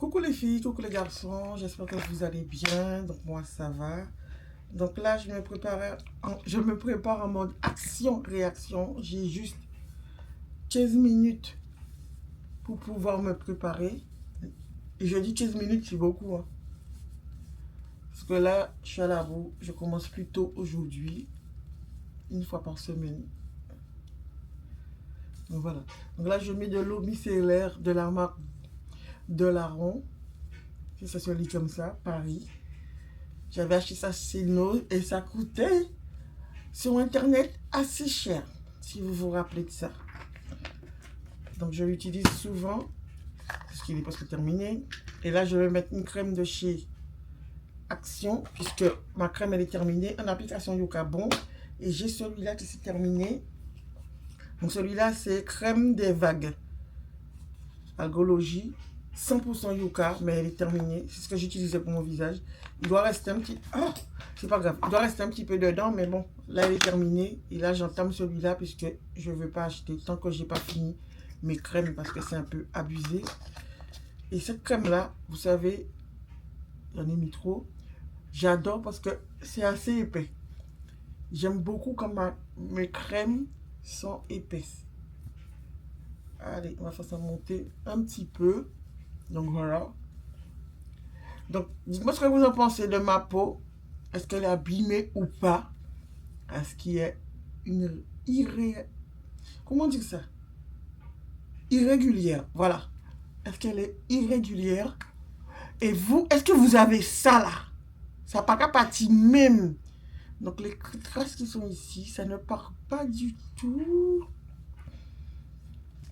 Coucou les filles, coucou les garçons, j'espère que vous allez bien. Donc moi ça va. Donc là je me prépare en mode action-réaction. J'ai juste 15 minutes pour pouvoir me préparer. Et je dis 15 minutes, c'est beaucoup, hein. Parce que là, je suis à la bourre. Je commence plus tôt aujourd'hui, une fois par semaine. Donc voilà. Donc là, je mets de l'eau micellaire de la marque de Laron. Si ça se lit comme ça, Paris. J'avais acheté ça chez nous et ça coûtait sur internet assez cher, si vous vous rappelez de ça. Donc je l'utilise souvent, parce qu'il est presque terminé. Et là, je vais mettre une crème de chez Action, puisque ma crème elle est terminée, en application Yuka Bon. Et j'ai celui-là qui s'est terminé. Donc celui-là, c'est crème des vagues. Algologie, 100% Yuka, mais elle est terminée. C'est ce que j'utilisais pour mon visage. Il doit rester un petit... Oh, c'est pas grave. Il doit rester un petit peu dedans, mais bon, là, elle est terminée. Et là, j'entame celui-là, puisque je ne veux pas acheter tant que j'ai pas fini mes crèmes, parce que c'est un peu abusé. Et cette crème-là, vous savez, j'en ai mis trop. J'adore parce que c'est assez épais. J'aime beaucoup quand mes crèmes sont épaisses. Allez, on va faire ça monter un petit peu. Donc voilà. Donc, dites-moi ce que vous en pensez de ma peau. Est-ce qu'elle est abîmée ou pas? Est-ce qu'il y a une comment dire ça? Irrégulière, voilà. Est-ce qu'elle est irrégulière? Et vous, est-ce que vous avez ça là? Ça n'a pas qu'à partir même. Donc les traces qui sont ici, ça ne part pas du tout.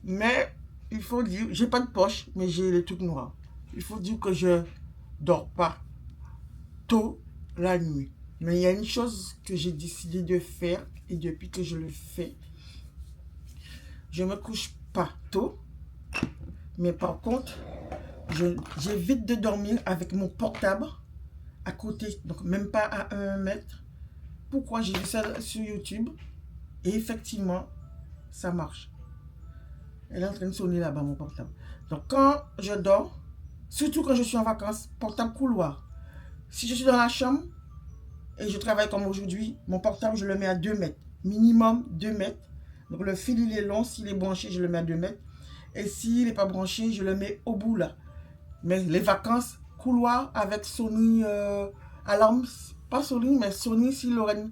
Mais il faut dire, j'ai pas de poche, mais j'ai les trucs noirs. Il faut dire que je dors pas tôt la nuit. Mais il y a une chose que j'ai décidé de faire, et depuis que je le fais, je me couche pas tôt. Mais par contre, j'évite de dormir avec mon portable à côté, donc même pas à 1 mètre. Pourquoi? J'ai vu ça sur YouTube et effectivement, ça marche. Elle est en train de sonner là-bas, mon portable. Donc quand je dors, surtout quand je suis en vacances, portable couloir. Si je suis dans la chambre et je travaille comme aujourd'hui, mon portable, je le mets à 2 mètres. Minimum 2 mètres. Donc le fil, il est long. S'il est branché, je le mets à 2 mètres. Et s'il n'est pas branché, je le mets au bout là. Mais les vacances, couloir avec Sony, alarme, pas Sony, mais Sony, si Lorraine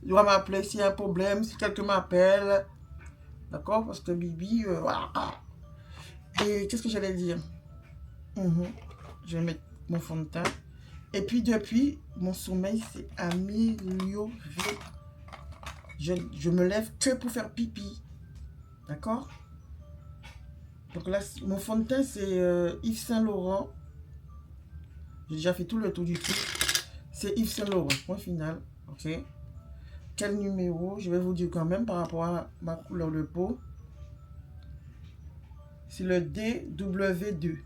doit m'appeler, s'il y a un problème, si quelqu'un m'appelle. D'accord? Parce que Bibi, voilà. Et qu'est-ce que j'allais dire? Je vais mettre mon fond de teint. Et puis depuis, mon sommeil s'est amélioré. Je me lève que pour faire pipi. D'accord? Donc là, mon fond de teint, c'est Yves Saint Laurent. J'ai déjà fait tout le tour du truc. C'est Yves Saint Laurent, point final. Ok. Quel numéro? Je vais vous dire quand même par rapport à ma couleur de peau. C'est le DW2.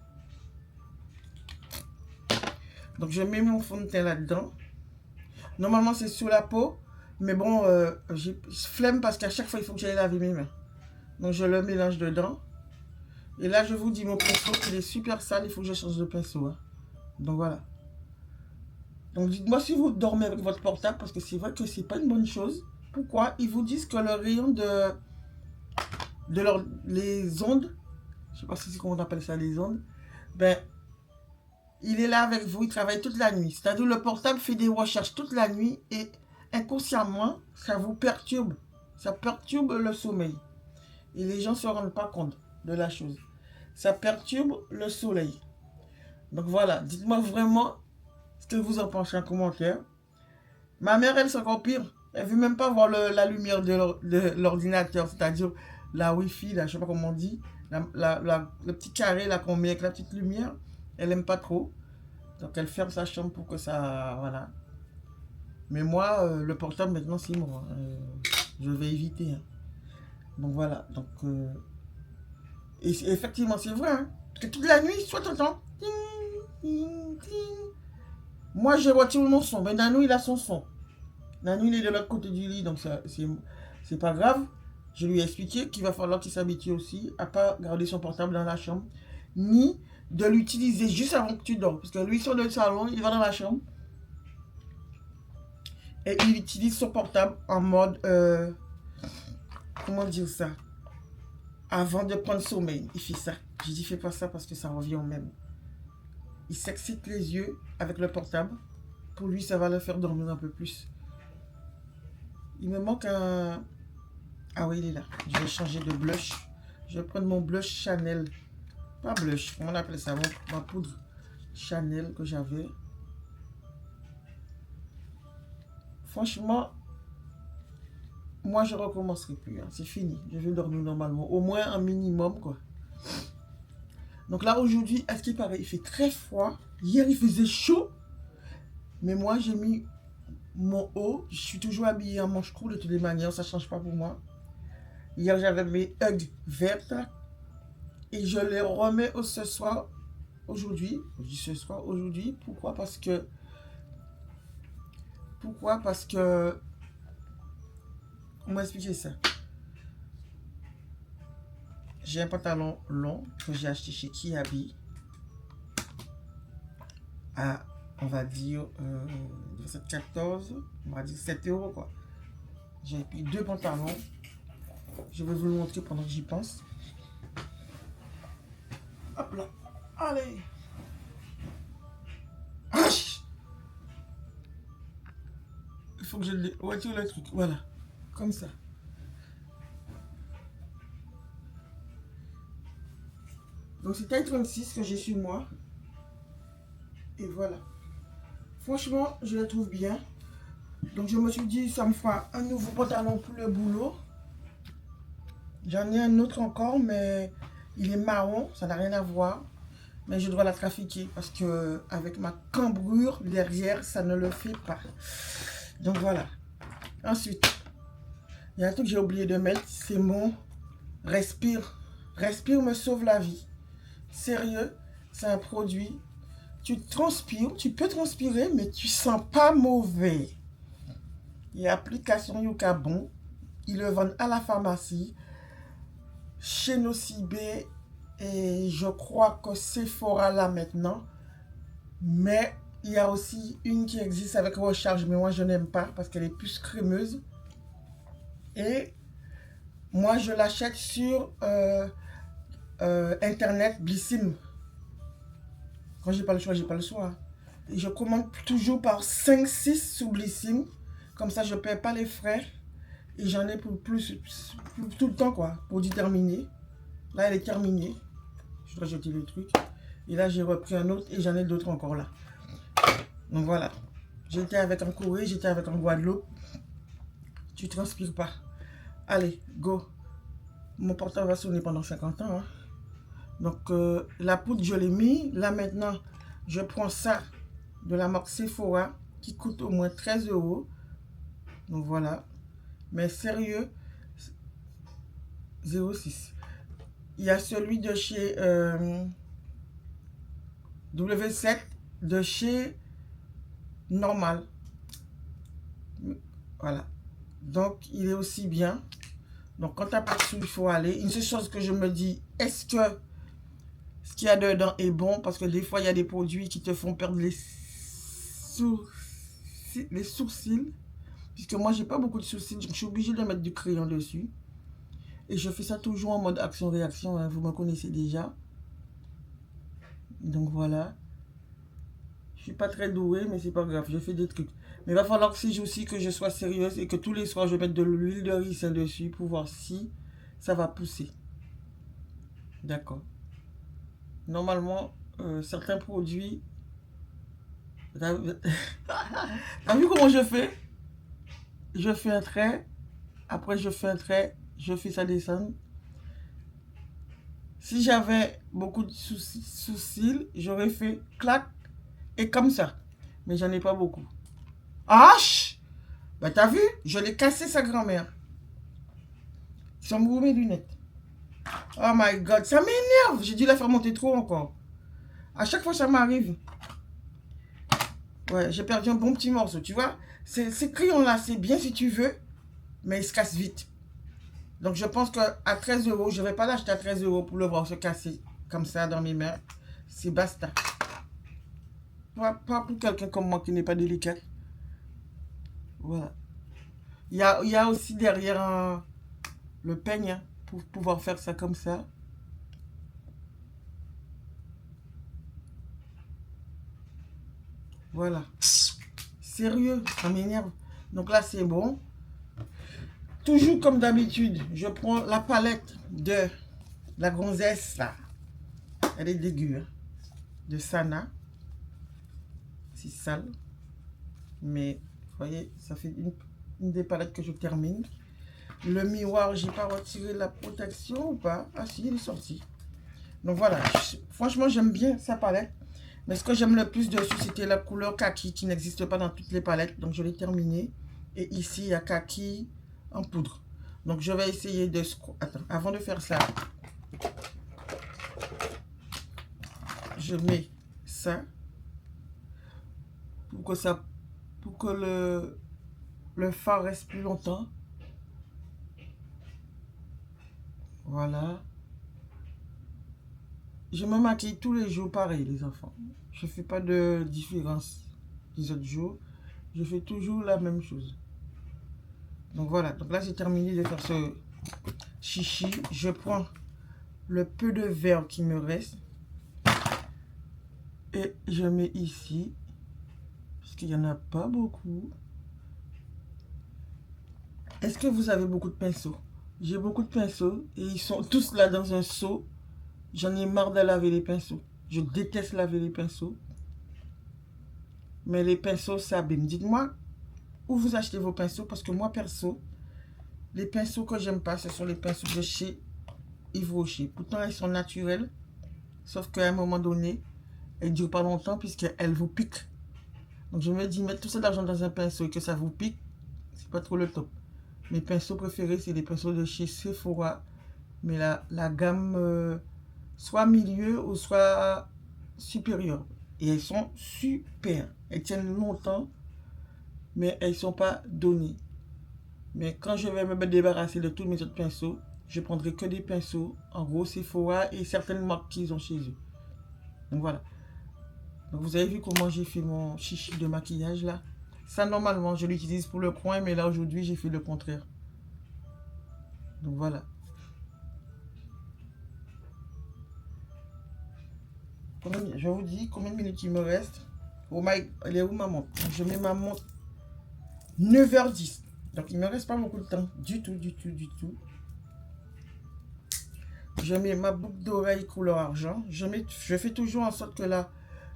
Donc je mets mon fond de teint là-dedans. Normalement c'est sur la peau. Mais bon, j'ai flemme parce qu'à chaque fois il faut que j'aille laver mes mains. Donc je le mélange dedans. Et là je vous dis, mon pinceau il est super sale. Il faut que je change de pinceau, hein. Donc voilà. Donc dites-moi si vous dormez avec votre portable, parce que c'est vrai que c'est pas une bonne chose. Pourquoi? Ils vous disent que le rayon les ondes, je sais pas si c'est comment on appelle ça, les ondes, ben il est là avec vous, il travaille toute la nuit. C'est-à-dire le portable fait des recherches toute la nuit et inconsciemment ça vous perturbe. Ça perturbe le sommeil. Et les gens ne se rendent pas compte de la chose. Ça perturbe le soleil. Donc voilà, dites-moi vraiment ce que vous en pensez en commentaire. Ma mère, elle, c'est encore pire. Elle ne veut même pas voir la lumière de l'ordinateur, c'est-à-dire la Wi-Fi, là, je ne sais pas comment on dit, le petit carré là qu'on met avec la petite lumière. Elle n'aime pas trop. Donc elle ferme sa chambre pour que ça... Voilà. Mais moi, le portable, maintenant, c'est moi. Je vais éviter, hein. Donc voilà. Donc, et effectivement, c'est vrai. Hein, parce que toute la nuit, soit t'entends. Moi, je retire mon son. Mais Nanou, il a son son. Nanou, il est de l'autre côté du lit. Donc, c'est pas grave. Je lui ai expliqué qu'il va falloir qu'il s'habitue aussi à pas garder son portable dans la chambre. Ni de l'utiliser juste avant que tu dors. Parce que lui, il sort du salon, il va dans la chambre. Et il utilise son portable en mode... comment dire ça? Avant de prendre sommeil, il fait ça. J'ai dit, fais pas ça parce que ça revient au même. Il s'excite les yeux avec le portable. Pour lui, ça va le faire dormir un peu plus. Il me manque un... Ah oui, il est là. Je vais changer de blush. Je vais prendre mon blush Chanel. Pas blush, comment on appelle ça? Ma poudre Chanel que j'avais. Franchement, moi, je ne recommencerai plus. Hein. C'est fini. Je vais dormir normalement. Au moins un minimum, quoi. Donc là, aujourd'hui, à ce qui paraît, il fait très froid. Hier, il faisait chaud. Mais moi, j'ai mis mon haut. Je suis toujours habillée en manche courte de toutes les manières. Ça ne change pas pour moi. Hier, j'avais mes hugs vertes. Et je les remets ce soir. Aujourd'hui. Je dis ce soir, aujourd'hui. Pourquoi? Parce que... Comment expliquer ça? J'ai un pantalon long que j'ai acheté chez Kiabi. À, on va dire, 14, on va dire 7 euros, quoi. J'ai pris 2 pantalons. Je vais vous le montrer pendant que j'y pense. Hop là. Allez. Ah, il faut que je retire le truc. Voilà. Comme ça. Donc c'est taille 36 que j'ai sur moi. Et voilà. Franchement, je le trouve bien. Donc je me suis dit, ça me fera un nouveau pantalon pour le boulot. J'en ai un autre encore, mais il est marron. Ça n'a rien à voir. Mais je dois la trafiquer parce que avec ma cambrure derrière, ça ne le fait pas. Donc voilà. Ensuite, il y a un truc que j'ai oublié de mettre. C'est mon Respire. Respire me sauve la vie. Sérieux, c'est un produit. Tu transpires, tu peux transpirer, mais tu sens pas mauvais. Il y a application Yuka Bon. Ils le vendent à la pharmacie, chez Nocibé, et je crois que Sephora là maintenant. Mais il y a aussi une qui existe avec recharge, mais moi je n'aime pas parce qu'elle est plus crémeuse. Et moi je l'achète sur Internet Blissim. Quand j'ai pas le choix, j'ai pas le choix. Et je commande toujours par 5-6 sous Blissim. Comme ça, je ne paie pas les frais. Et j'en ai pour plus tout le temps, quoi. Pour terminer. Là, elle est terminée. Je dois jeter le truc. Et là, j'ai repris un autre et j'en ai d'autres encore là. Donc voilà. J'étais avec en Corée, j'étais avec en Guadeloupe. Tu transpires pas. Allez, go. Mon portable va sonner pendant 50 ans. Hein. Donc, la poudre, je l'ai mis. Là, maintenant, je prends ça de la marque Sephora qui coûte au moins 13 euros. Donc, voilà. Mais sérieux, 0,6. Il y a celui de chez W7, de chez Normal. Voilà. Donc, il est aussi bien. Donc, quand tu n'as pas de sous, il faut aller. Une seule chose que je me dis, est-ce que ce qu'il y a dedans est bon? Parce que des fois, il y a des produits qui te font perdre les sourcils. Puisque moi, j'ai pas beaucoup de sourcils. Je suis obligée de mettre du crayon dessus. Et je fais ça toujours en mode action-réaction. Hein, vous me connaissez déjà. Donc, voilà. Je suis pas très douée, mais c'est pas grave. Je fais des trucs. Mais il va falloir que ces jours-ci, que je sois sérieuse et que tous les soirs, je mette de l'huile de ricin dessus pour voir si ça va pousser. D'accord. Normalement, certains produits... T'as vu comment je fais? Je fais un trait. Après, je fais un trait. Je fais ça descendre. Si j'avais beaucoup de sourcils, j'aurais fait clac et comme ça. Mais j'en ai pas beaucoup. Ah! Bah t'as vu? Je l'ai cassé sa grand-mère. Ils sont mes lunettes. Oh my god, ça m'énerve. J'ai dû la faire monter trop encore. À chaque fois ça m'arrive. Ouais, j'ai perdu un bon petit morceau, tu vois. Ces crayons-là, c'est bien si tu veux, mais ils se cassent vite. Donc je pense qu'à 13 euros, je ne vais pas l'acheter à 13 euros pour le voir se casser comme ça dans mes mains. c'est basta. Pas pour quelqu'un comme moi qui n'est pas délicat. Voilà. Il y a aussi derrière le peigne hein, pour pouvoir faire ça comme ça. Voilà. Sérieux, ça m'énerve. Donc là, c'est bon. Toujours comme d'habitude, je prends la palette de la gonzesse, là. Elle est dégueu, hein, de Sana. C'est sale. Mais, vous voyez, ça fait une des palettes que je termine. Le miroir, j'ai pas retiré la protection ou pas? Ah si, il est sorti. Donc voilà, franchement, j'aime bien sa palette. Mais ce que j'aime le plus dessus, c'était la couleur kaki qui n'existe pas dans toutes les palettes. Donc je l'ai terminé. Et ici, il y a kaki en poudre. Donc je vais essayer de... Attends, avant de faire ça, je mets ça pour que le fard reste plus longtemps. Voilà. Je me maquille tous les jours pareil, les enfants. Je ne fais pas de différence les autres jours. Je fais toujours la même chose. Donc voilà. Donc là, j'ai terminé de faire ce chichi. Je prends le peu de verre qui me reste. Et je mets ici. Parce qu'il n'y en a pas beaucoup. Est-ce que vous avez beaucoup de pinceaux? J'ai beaucoup de pinceaux. Et ils sont tous là dans un seau. J'en ai marre de laver les pinceaux. Je déteste laver les pinceaux. Mais les pinceaux s'abîment. Dites-moi où vous achetez vos pinceaux. Parce que moi, perso, les pinceaux que j'aime pas, ce sont les pinceaux de chez Yves Rocher. Pourtant, ils sont naturels. Sauf qu'à un moment donné, elles ne durent pas longtemps puisqu'elles vous piquent. Donc, je me dis, mettre tout cet argent dans un pinceau et que ça vous pique, c'est pas trop le top. Mes pinceaux préférés, c'est les pinceaux de chez Sephora. Mais la gamme... soit milieu ou soit supérieur. Et elles sont super. Elles tiennent longtemps, mais elles ne sont pas données. Mais quand je vais me débarrasser de tous mes autres pinceaux, je prendrai que des pinceaux, en gros Sephora et certaines marques qu'ils ont chez eux. Donc voilà. Donc vous avez vu comment j'ai fait mon chichi de maquillage là. Ça normalement je l'utilise pour le coin, mais là aujourd'hui j'ai fait le contraire. Donc voilà. Je vous dis combien de minutes il me reste. Oh my, elle est où ma montre? Je mets ma montre 9h10. Donc il ne me reste pas beaucoup de temps. Du tout. Je mets ma boucle d'oreille couleur argent. Je fais toujours en sorte que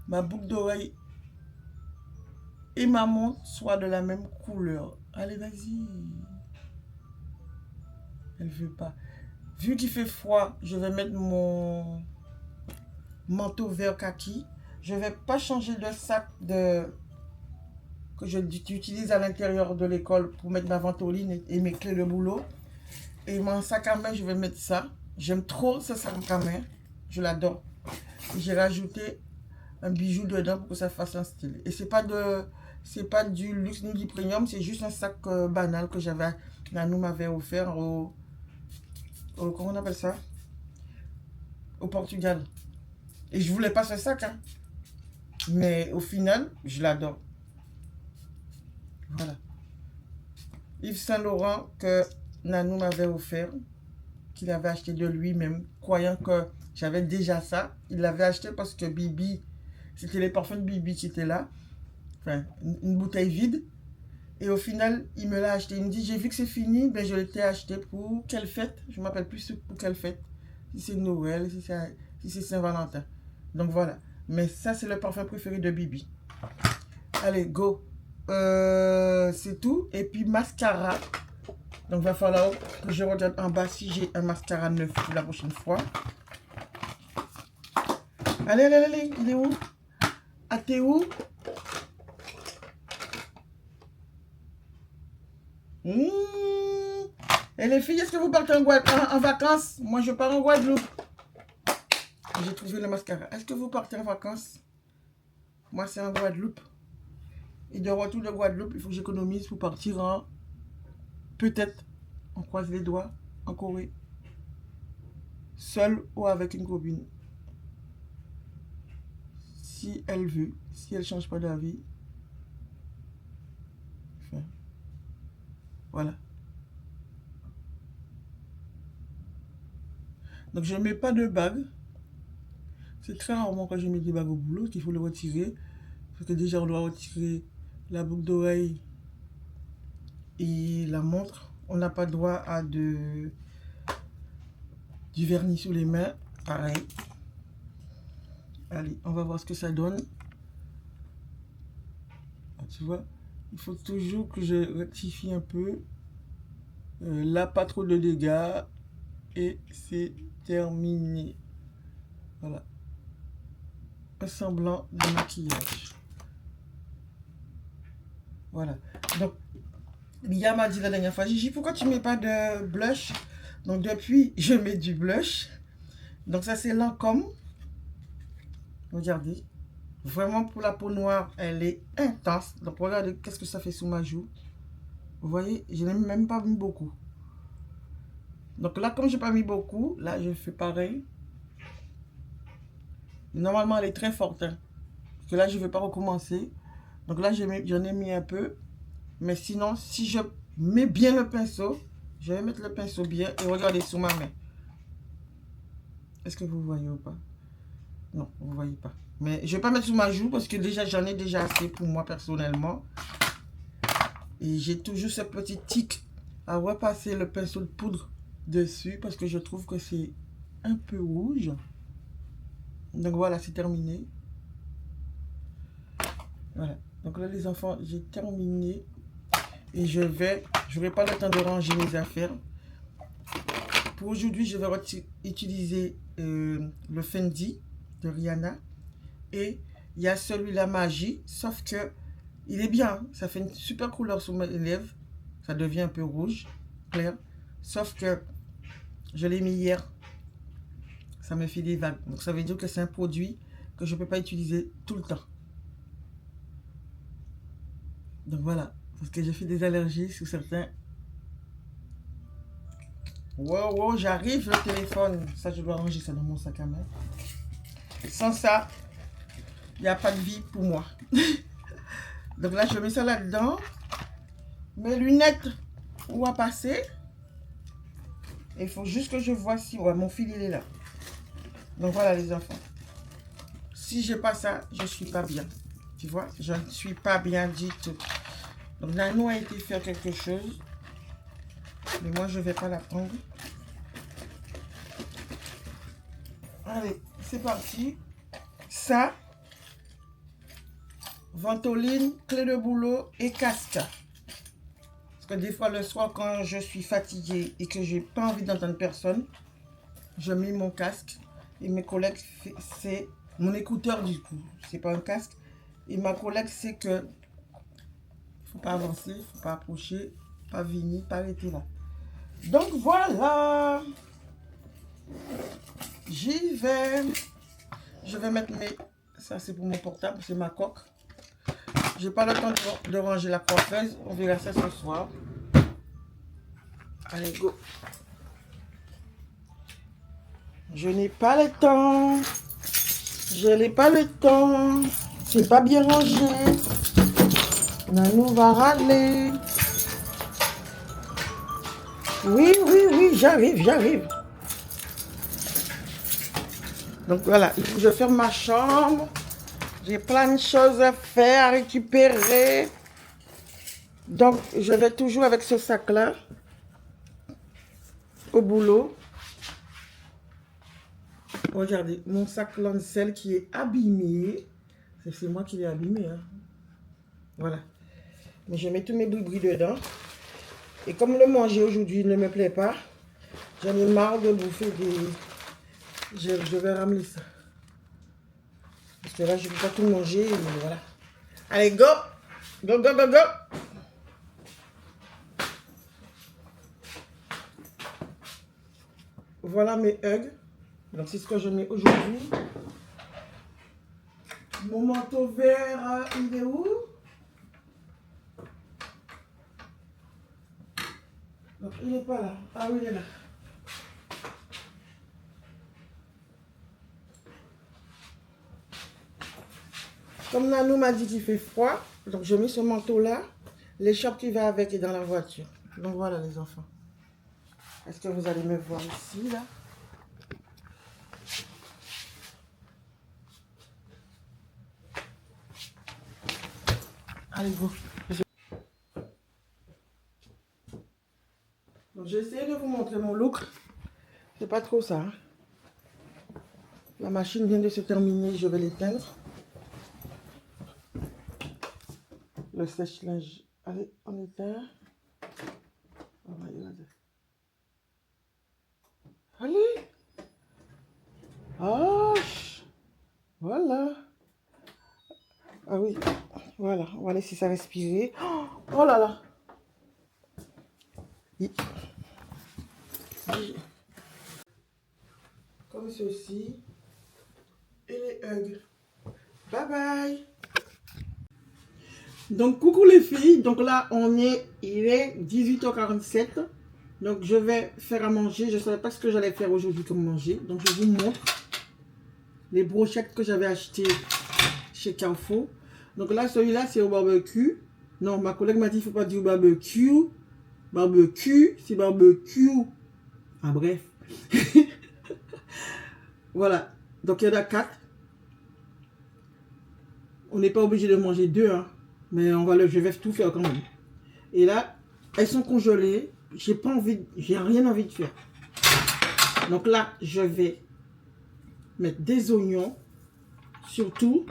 ma boucle d'oreille et ma montre soient de la même couleur. Allez, vas-y. Elle ne veut pas. Vu qu'il fait froid, je vais mettre mon manteau vert kaki. Je ne vais pas changer de sac que j'utilise à l'intérieur de l'école pour mettre ma ventoline et mes clés de boulot. Et mon sac à main, je vais mettre ça. J'aime trop ce sac à main. Je l'adore. J'ai rajouté un bijou dedans pour que ça fasse un style. Et c'est pas du luxe ni du premium, c'est juste un sac banal que Nanou m'avait offert comment on appelle ça? Au Portugal. Et je voulais pas ce sac, hein. Mais au final, je l'adore. Voilà. Yves Saint Laurent que Nanou m'avait offert, qu'il avait acheté de lui-même, croyant que j'avais déjà ça. Il l'avait acheté parce que Bibi, c'était les parfums de Bibi qui étaient là. Enfin, une bouteille vide. Et au final, il me l'a acheté. Il me dit, j'ai vu que c'est fini, ben je l'étais acheté pour quelle fête? Je ne m'appelle plus pour quelle fête. Si c'est Noël, si c'est Saint-Valentin. Donc voilà. Mais ça, c'est le parfum préféré de Bibi. Allez, go. C'est tout. Et puis, mascara. Donc, il va falloir que je regarde en bas si j'ai un mascara neuf pour la prochaine fois. Allez. Il est où? Ah, t'es où? Et les filles, est-ce que vous partez en vacances? Moi, je pars en Guadeloupe. J'ai trouvé le mascara. Est-ce que vous partez en vacances? Moi, c'est en Guadeloupe. Et de retour de Guadeloupe, il faut que j'économise pour partir en... Peut-être, on croise les doigts, en Corée. Seul ou avec une copine. si elle veut, si elle ne change pas d'avis. Enfin, voilà. Donc je ne mets pas de bague. C'est très rarement quand je mets des bagues au boulot qu'il faut le retirer. Parce que déjà on doit retirer la boucle d'oreille et la montre. On n'a pas droit à du vernis sur les mains. Pareil. Allez, on va voir ce que ça donne. Ah, tu vois, il faut toujours que je rectifie un peu. Là, pas trop de dégâts. Et c'est terminé. Voilà. Un semblant de maquillage. Voilà. Donc, Lia m'a dit la dernière fois, Gigi, pourquoi tu mets pas de blush? Donc, depuis, je mets du blush. Donc, ça, c'est Lancôme. Regardez. Vraiment, pour la peau noire, elle est intense. Donc, regardez qu'est-ce que ça fait sous ma joue. Vous voyez, je n'ai même pas mis beaucoup. Donc là, comme je n'ai pas mis beaucoup, là, je fais pareil. Normalement, elle est très forte. Hein. Parce que là, je ne vais pas recommencer. Donc là, j'en ai mis un peu. Mais sinon, si je mets bien le pinceau, je vais mettre le pinceau bien et regardez sous ma main. Est-ce que vous voyez ou pas? Non, vous ne voyez pas. Mais je ne vais pas mettre sous ma joue parce que déjà, j'en ai déjà assez pour moi personnellement. Et j'ai toujours ce petit tic à repasser le pinceau de poudre dessus parce que je trouve que c'est un peu rouge. Donc voilà, c'est terminé. Voilà. Donc là, les enfants, j'ai terminé. Et je n'aurai pas le temps de ranger mes affaires. Pour aujourd'hui, je vais utiliser le Fendi de Rihanna. Et il y a celui-là Magie. Sauf que il est bien. Hein. Ça fait une super couleur sur mes lèvres. Ça devient un peu rouge, clair. Sauf que je l'ai mis hier. Ça me fait des vagues. Donc ça veut dire que c'est un produit que je ne peux pas utiliser tout le temps. Donc voilà. Parce que j'ai fait des allergies sur certains. Wow, wow, j'arrive le téléphone. Ça, je dois ranger ça dans mon sac à main. Sans ça, il n'y a pas de vie pour moi. Donc là, je mets ça là-dedans. Mes lunettes, où à passer. Il faut juste que je vois si... Ouais, mon fil, il est là. Donc voilà, les enfants. Si je n'ai pas ça, je ne suis pas bien. Tu vois, je ne suis pas bien du tout. Donc Nanou a été faire quelque chose. Mais moi, je ne vais pas la prendre. Allez, c'est parti. Ça, ventoline, clé de boulot et casque. Parce que des fois, le soir, quand je suis fatiguée et que j'ai pas envie d'entendre personne, je mets mon casque. Et mes collègues, c'est mon écouteur du coup. C'est pas un casque. Et ma collègue sait que faut pas avancer, faut pas approcher, pas venir, pas arrêter là. Donc voilà. J'y vais. Je vais mettre mes... Ça, c'est pour mon portable, c'est ma coque. J'ai pas le temps de ranger la coiffeuse. On verra ça ce soir. Allez, go. Je n'ai pas le temps. Je n'ai pas le temps. C'est pas bien rangé. Nanou va râler. Oui, oui, oui, j'arrive, j'arrive. Donc voilà, il faut que je ferme ma chambre. J'ai plein de choses à faire, à récupérer. Donc, je vais toujours avec ce sac-là au boulot. Regardez, mon sac Lancel qui est abîmé. C'est moi qui l'ai abîmé. Hein. Voilà. Mais je mets tous mes bris dedans. Et comme le manger aujourd'hui ne me plaît pas, j'en ai marre de bouffer des... Je vais ramener ça. Parce que là, je ne peux pas tout manger. Mais voilà. Allez, go! Go, go, go, go! Voilà mes hugs. Donc, c'est ce que je mets aujourd'hui. Mon manteau vert, il est où? Donc, il n'est pas là. Ah oui, il est là. Comme Nanou m'a dit qu'il fait froid, donc je mets ce manteau-là. L'écharpe qui va avec est dans la voiture. Donc voilà les enfants. Est-ce que vous allez me voir ici, là? Allez, go. Donc j'essaie de vous montrer mon look. C'est pas trop ça. Hein. La machine vient de se terminer, je vais l'éteindre. Le sèche-linge. Allez, on éteint. Oh my God. Allez. Ah, voilà. Ah oui, voilà. On va laisser ça respirer. Oh là là. Comme ceci. Et les hugs. Bye bye. Donc coucou les filles. Donc là il est 18h47. Donc je vais faire à manger. Je ne savais pas ce que j'allais faire aujourd'hui comme manger. Donc je vous montre les brochettes que j'avais achetées chez Carrefour. Donc là celui-là c'est au barbecue. Non, ma collègue m'a dit il ne faut pas dire barbecue. Barbecue, c'est barbecue. Ah bref. Voilà. Donc il y en a 4. On n'est pas obligé de manger 2, hein. Mais je vais tout faire quand même. Et là, elles sont congelées. J'ai rien envie de faire. Donc là, je vais mettre des oignons. Surtout,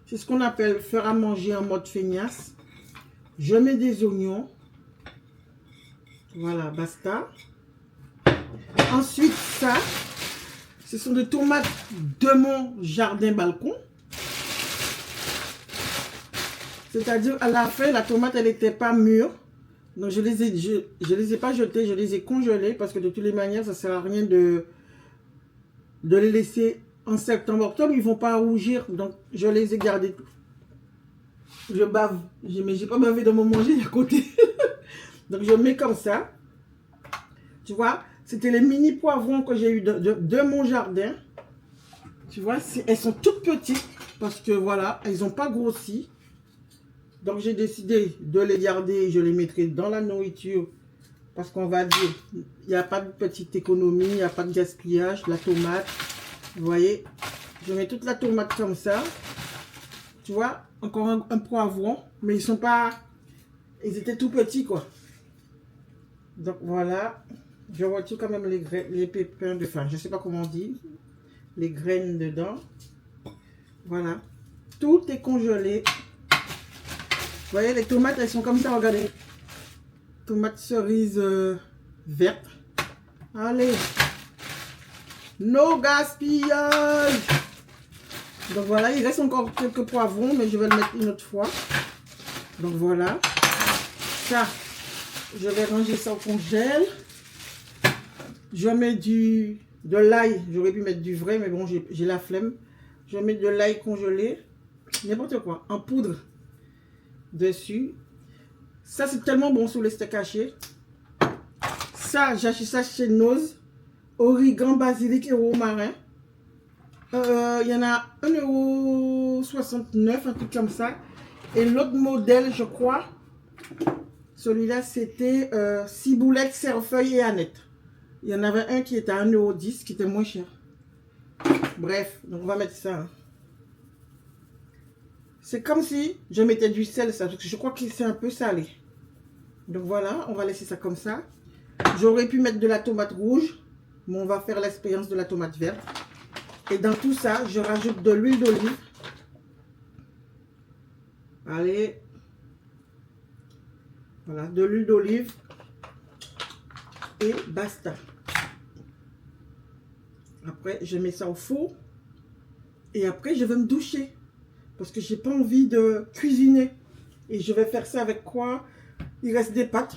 c'est ce qu'on appelle faire à manger en mode feignasse. Je mets des oignons. Voilà, basta. Ensuite, ça, ce sont des tomates de mon jardin balcon. C'est-à-dire, à la fin, la tomate, elle n'était pas mûre. Donc, je les ai pas jetées, je les ai congelées parce que de toutes les manières, ça ne sert à rien de les laisser en septembre, octobre. Ils ne vont pas rougir. Donc, je les ai gardées. Je bave. Mais j'ai pas bavé dans mon manger à côté. Donc, je mets comme ça. Tu vois, c'était les mini poivrons que j'ai eu de mon jardin. Tu vois, elles sont toutes petites parce que voilà, elles n'ont pas grossi. Donc, j'ai décidé de les garder. Je les mettrai dans la nourriture. Parce qu'on va dire, il n'y a pas de petite économie, il n'y a pas de gaspillage. La tomate, vous voyez, je mets toute la tomate comme ça. Tu vois, encore un poivron. Mais ils étaient tout petits, quoi. Donc, voilà. Je retire quand même les pépins de fin. Je ne sais pas comment on dit. Les graines dedans. Voilà. Tout est congelé. Vous voyez, les tomates, elles sont comme ça, regardez. Tomates cerises vertes. Allez. No gaspillage. Donc voilà, il reste encore quelques poivrons, mais je vais le mettre une autre fois. Donc voilà. Ça, je vais ranger ça au congèle. Je mets de l'ail. J'aurais pu mettre du vrai, mais bon, j'ai la flemme. Je mets de l'ail congelé. N'importe quoi. En poudre. Dessus. Ça, c'est tellement bon sur les steaks hachés. Ça, j'ai acheté ça chez Noz. Origan, basilic et romarin. Il y en a 1,69 €, un truc comme ça. Et l'autre modèle, je crois, celui-là, c'était ciboulette, cerfeuil et aneth. Il y en avait un qui était à 1,10 €, qui était moins cher. Bref, donc on va mettre ça. Hein. C'est comme si je mettais du sel, ça, parce que je crois que c'est un peu salé. Donc voilà, on va laisser ça comme ça. J'aurais pu mettre de la tomate rouge, mais on va faire l'expérience de la tomate verte. Et dans tout ça, je rajoute de l'huile d'olive. Allez. Voilà, de l'huile d'olive. Et basta. Après, je mets ça au four. Et après, je vais me doucher. Parce que j'ai pas envie de cuisiner. Et je vais faire ça avec quoi? Il reste des pâtes.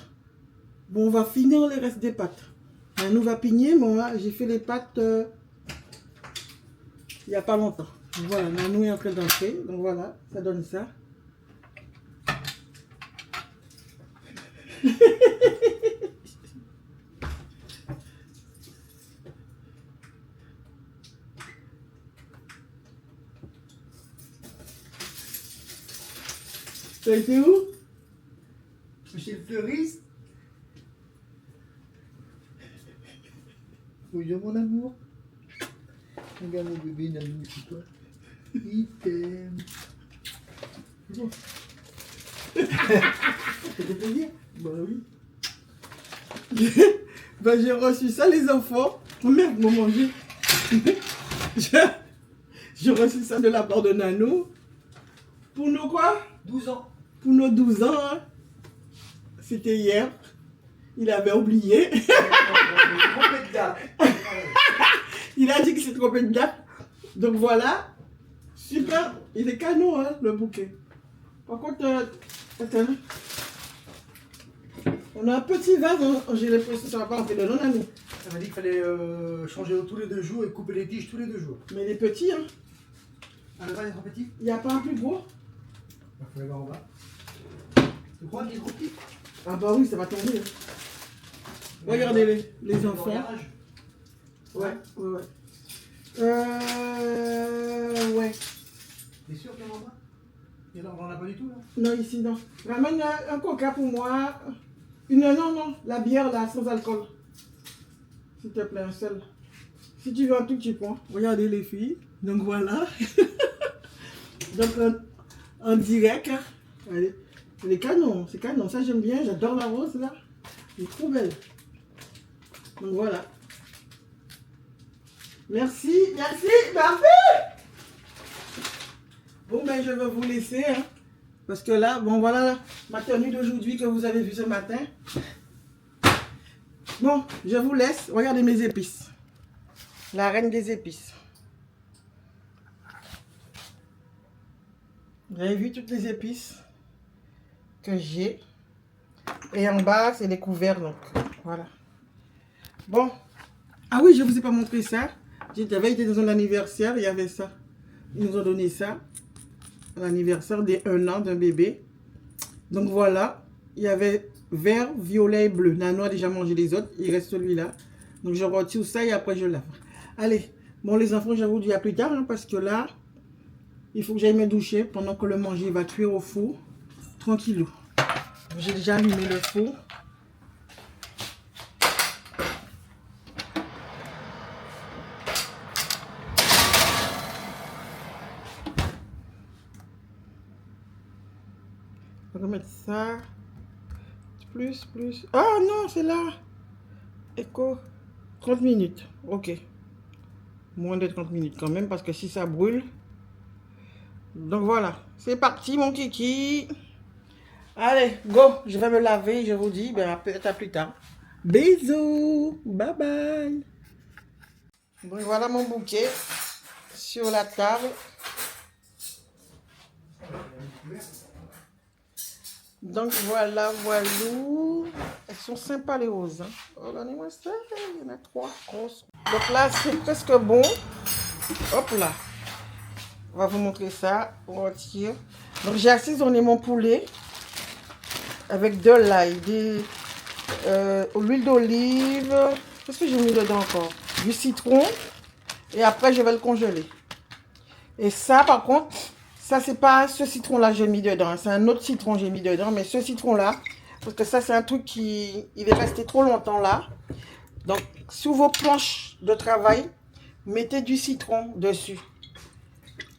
Bon, on va finir les restes des pâtes. Nanou va pigner. Moi, j'ai fait les pâtes il n'y a pas longtemps. Donc voilà, Nanou est en train d'entrer. Donc voilà, ça donne ça. Ça a été où? Chez le fleuriste. Bonjour mon amour. Regarde mon bébé, Nanou, c'est toi. Il t'aime. Bon. Ça te fait plaisir? Bah oui. Ben, j'ai reçu ça, les enfants. Oh merde, ils m'ont mangé. J'ai reçu ça de la part de Nano. Pour nos quoi? 12 ans. Pour nos 12 ans. Hein. C'était hier. Il avait oublié. Trompé de date. Il a dit que c'est trompé de date. Donc voilà. Super. Il est canon, hein, le bouquet. Par contre, attends. On a un petit vase. Hein. J'ai l'impression que ça va pas rentrer dedans, Nano. Ça m'a dit qu'il fallait changer tous les 2 jours et couper les tiges tous les 2 jours. Mais il est petit, hein. Ah, le vase est trop petit? Il n'y a pas un plus gros? Il faut aller voir en bas. Tu crois qu'il est trop petit? Ah bah oui, ça va tomber. Hein. Regardez les enfants. Ouais, ouais, ouais. Ouais. T'es sûr qu'il y en a en bas? Et alors, on n'en a pas du tout là? Non, ici, non. Ramène un coca pour moi. Non, la bière là, sans alcool. S'il te plaît, un seul. Si tu veux un tout, tu prends. Regardez les filles. Donc voilà. Donc en direct. Hein. Allez. C'est canon, c'est canon. Ça, j'aime bien. J'adore la rose là. Elle est trop belle. Donc voilà. Merci, merci. Bon, ben, je vais vous laisser. Hein, parce que là, bon, voilà ma tenue d'aujourd'hui que vous avez vue ce matin. Bon, je vous laisse. Regardez mes épices. La reine des épices. Vous avez vu toutes les épices que j'ai. Et en bas, c'est les couverts, donc voilà. Bon. Ah oui, je ne vous ai pas montré ça. J'avais été dans un anniversaire, il y avait ça. Ils nous ont donné ça. L'anniversaire des 1 an d'un bébé. Donc voilà. Il y avait vert, violet et bleu. Nano a déjà mangé les autres. Il reste celui-là. Donc je retire ça et après je lave. Allez. Bon les enfants, je vous dis à plus tard. Hein, parce que là, il faut que j'aille me doucher pendant que le manger va cuire au four. Tranquillou. J'ai déjà allumé le four. On va mettre ça. Plus. Ah non, c'est là. Écho. 30 minutes. Ok. Moins de 30 minutes quand même parce que si ça brûle. Donc voilà. C'est parti mon kiki. Allez, go. Je vais me laver. Je vous dis peut-être à plus tard. Bisous. Bye bye. Donc voilà mon bouquet sur la table. Donc voilà. Elles sont sympas les roses. Hein. Regardez-moi ça. Il y en a 3 grosses. Donc là, c'est presque bon. Hop là. On va vous montrer ça. On retire. Donc j'ai assaisonné mon poulet avec de l'ail, l'huile d'olive. Qu'est-ce que j'ai mis dedans encore? Du citron. Et après, je vais le congeler. Et ça, par contre, ça, c'est pas ce citron-là que j'ai mis dedans. C'est un autre citron que j'ai mis dedans. Mais ce citron-là, parce que ça, c'est un truc qui... Il est resté trop longtemps là. Donc, sur vos planches de travail, mettez du citron dessus.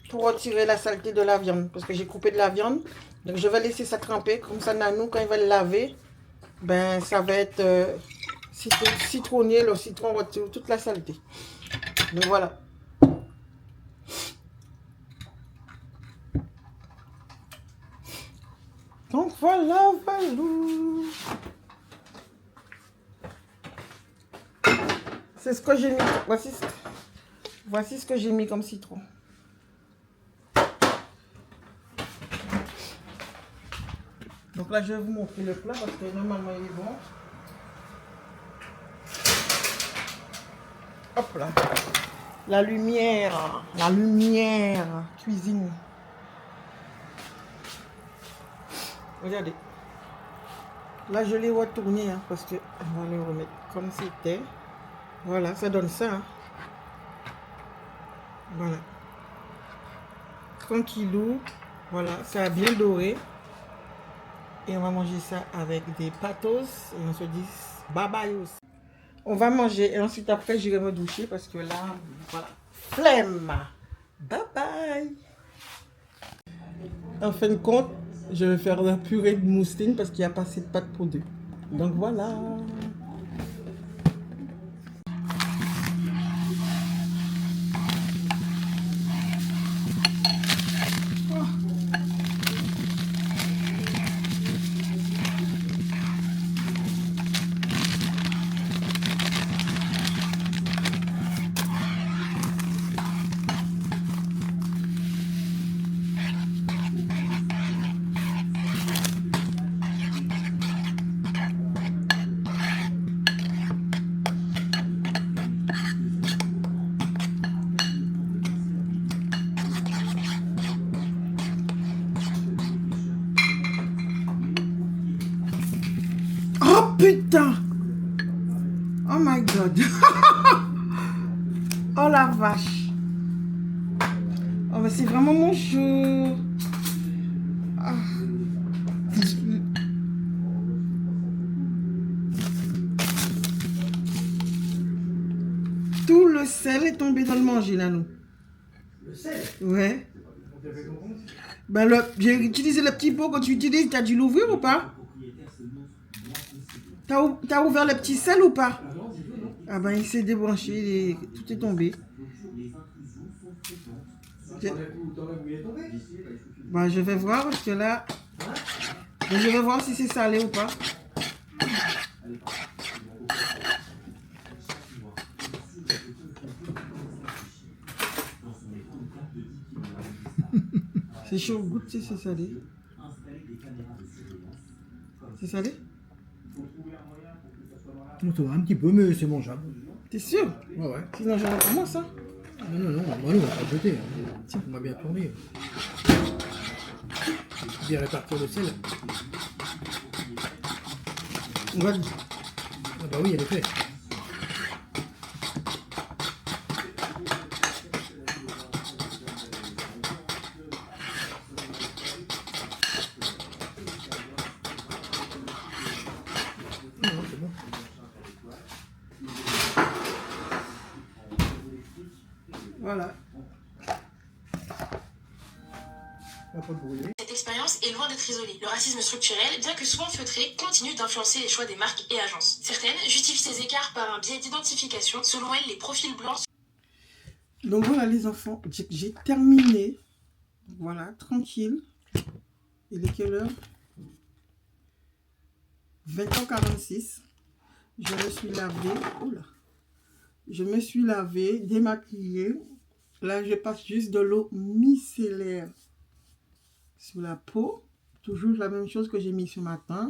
Pour retirer la saleté de la viande. Parce que j'ai coupé de la viande. Donc, je vais laisser ça tremper. Comme ça, Nanou, quand il va le laver, ben, ça va être citronnier. Le citron retire toute la saleté. Donc, voilà. Donc, voilà. C'est ce que j'ai mis. Voici ce que j'ai mis comme citron. Donc là, je vais vous montrer le plat parce que normalement, il est bon. Hop là. La lumière cuisine. Regardez. Là, je l'ai retourné hein, parce que on va le remettre comme c'était. Voilà, ça donne ça. Hein. Voilà. 30 kilos. Voilà, ça a bien doré. Et on va manger ça avec des pâtos. Et on se dit bye bye aussi. On va manger et ensuite après j'irai me doucher parce que là, voilà, flemme. Bye bye. En fin de compte, je vais faire la purée de mousseline parce qu'il n'y a pas assez de pâtes pour deux. Donc voilà. Oh putain! Oh my god! Oh la vache! Oh mais c'est vraiment mon jour! Ah. Tout le sel est tombé dans le manger là, nous. Le sel? Ouais. On t'a fait comprendre? Ben j'ai utilisé le petit pot que tu utilises, t'as dû l'ouvrir ou pas? T'as ouvert le petit sel ou pas? Ah non, du tout, non. Ah ben il s'est débranché, tout est tombé. T'enlèves où il est tombé? Ben je vais voir parce que là... Ben, je vais voir si c'est salé ou pas. C'est chaud, goûte si c'est salé. C'est salé? Un petit peu, mais c'est mangeable. T'es sûr? Ouais, ouais. Sinon j'en pour moi ça. Non, non, non, moi, on va pas le jeter. Hein. Tiens, on va bien tourner. Bien répartir le sel. Ouais. Ah bah oui, elle est faite. Non, non, c'est bon. Voilà. Pas de brûler. Cette expérience est loin d'être isolée. Le racisme structurel, bien que souvent feutré, continue d'influencer les choix des marques et agences. Certaines justifient ces écarts par un biais d'identification. Selon elles, les profils blancs... Donc voilà les enfants, j'ai terminé. Voilà, tranquille. Il est quelle heure? 20h46. Je me suis lavé. Oula. Je me suis lavé, démaquillée. Là, je passe juste de l'eau micellaire sur la peau. Toujours la même chose que j'ai mis ce matin.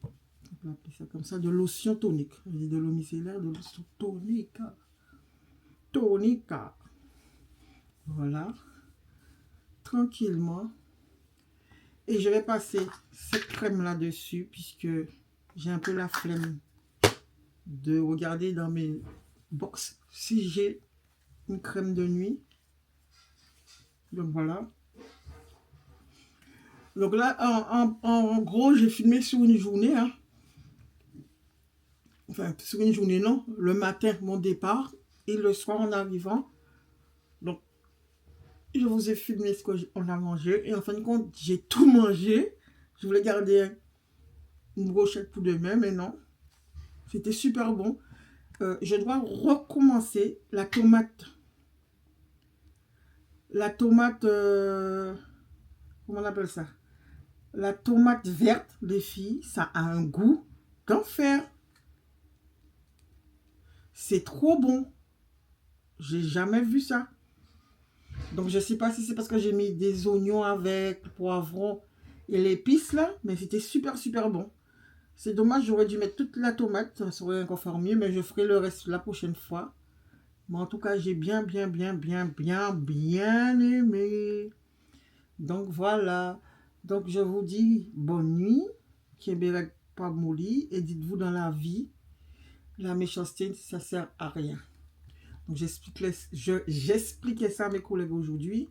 On peut appeler ça comme ça, de lotion tonique. Je dis de l'eau micellaire, de lotion tonique. Tonica. Voilà. Tranquillement. Et je vais passer cette crème là-dessus puisque j'ai un peu la flemme de regarder dans mes box si j'ai une crème de nuit. Donc voilà. Donc là, en gros, j'ai filmé sur une journée. Hein. Enfin, sur une journée, non. Le matin, mon départ. Et le soir, en arrivant. Donc, je vous ai filmé ce qu'on a mangé. Et en fin de compte, j'ai tout mangé. Je voulais garder une brochette pour demain, mais non. C'était super bon. Je dois recommencer la tomate. La tomate... comment on appelle ça? La tomate verte, les filles, ça a un goût d'enfer. C'est trop bon. J'ai jamais vu ça. Donc, je ne sais pas si c'est parce que j'ai mis des oignons avec, le poivron et l'épice là. Mais c'était super, super bon. C'est dommage, j'aurais dû mettre toute la tomate. Ça serait encore faire mieux, mais je ferai le reste la prochaine fois. Mais en tout cas, j'ai bien aimé. Donc, voilà. Donc, je vous dis bonne nuit. Québec pas molli. Et dites-vous dans la vie, la méchanceté, ça sert à rien. Donc, j'expliquais ça à mes collègues aujourd'hui.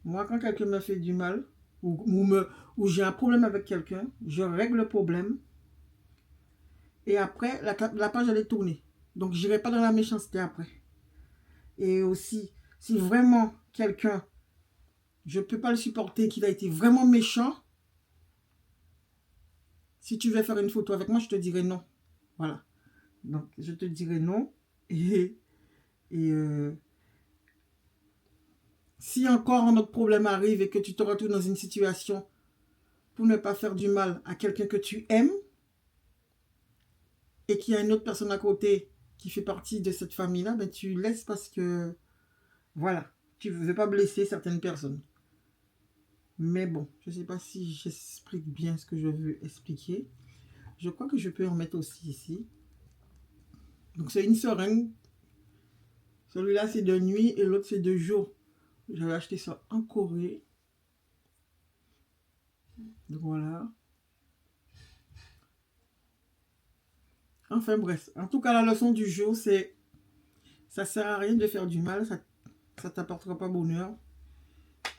Moi, quand quelqu'un me fait du mal, ou j'ai un problème avec quelqu'un, je règle le problème et après, la page, elle est tournée. Donc, je n'irai pas dans la méchanceté après. Et aussi, si vraiment quelqu'un, je ne peux pas le supporter, qu'il a été vraiment méchant, si tu veux faire une photo avec moi, je te dirai non. Voilà. Donc, je te dirai non. Et si encore un autre problème arrive et que tu te retrouves dans une situation pour ne pas faire du mal à quelqu'un que tu aimes et qu'il y a une autre personne à côté qui fait partie de cette famille-là, ben tu laisses parce que, voilà, tu ne veux pas blesser certaines personnes. Mais bon, je ne sais pas si j'explique bien ce que je veux expliquer. Je crois que je peux en mettre aussi ici. Donc c'est une seringue. Celui-là c'est de nuit et l'autre c'est de jour. J'avais acheté ça en Corée. Donc voilà. Enfin bref. En tout cas, la leçon du jour, c'est ça sert à rien de faire du mal. Ça ne t'apportera pas bonheur.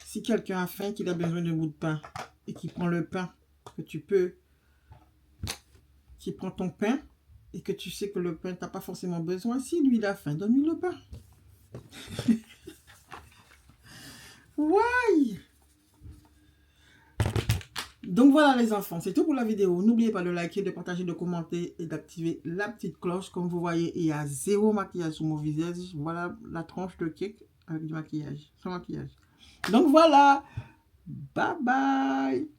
Si quelqu'un a faim, qu'il a besoin d'un bout de pain et qu'il prend le pain que tu peux, qui prend ton pain et que tu sais que le pain, tu n'as pas forcément besoin. Si lui, il a faim, donne-lui le pain. Ouais. Donc voilà les enfants, c'est tout pour la vidéo. N'oubliez pas de liker, de partager, de commenter et d'activer la petite cloche. Comme vous voyez, il y a 0 maquillage sur mon visage. Voilà la tranche de cake avec du maquillage, sans maquillage. Donc voilà, bye bye.